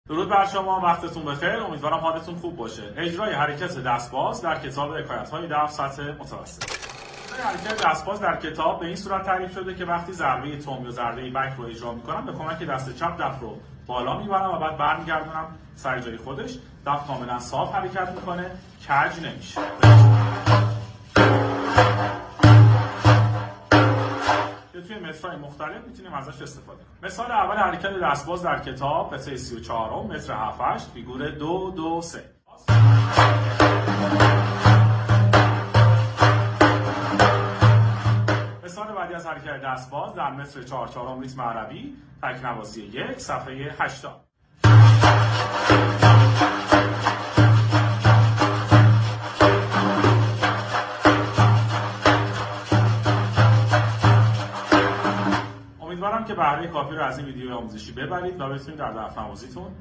درود بر شما، وقتتون بخیر. امیدوارم حالتون خوب باشه. اجرای حرکت دستباز در کتاب حکایت‌های دف سطح متوسط. حرکت دستباز در کتاب به این صورت تعریف شده که وقتی ضربه تند یا ضربه بک رو اجرا می‌کنم به کمک دست چپ دف رو بالا میبرم و بعد برمیگردونم سر جای خودش. دف کاملا صاف حرکت میکنه، کج نمیشه. توی مترهای مختلف میتونیم ازش استفاده کنیم. مثال اول حرکت دستباز در کتاب قطعه 34 متر 7 فیگور 2 2 3. مثال بعدی از حرکت دستباز در متر 4 4 ریتم عربی تکنواسی 1 صفحه 80. امیدوارم که بهره کافی رو از این ویدیو آموزشی ببرید و بتونید در دفنوازیتون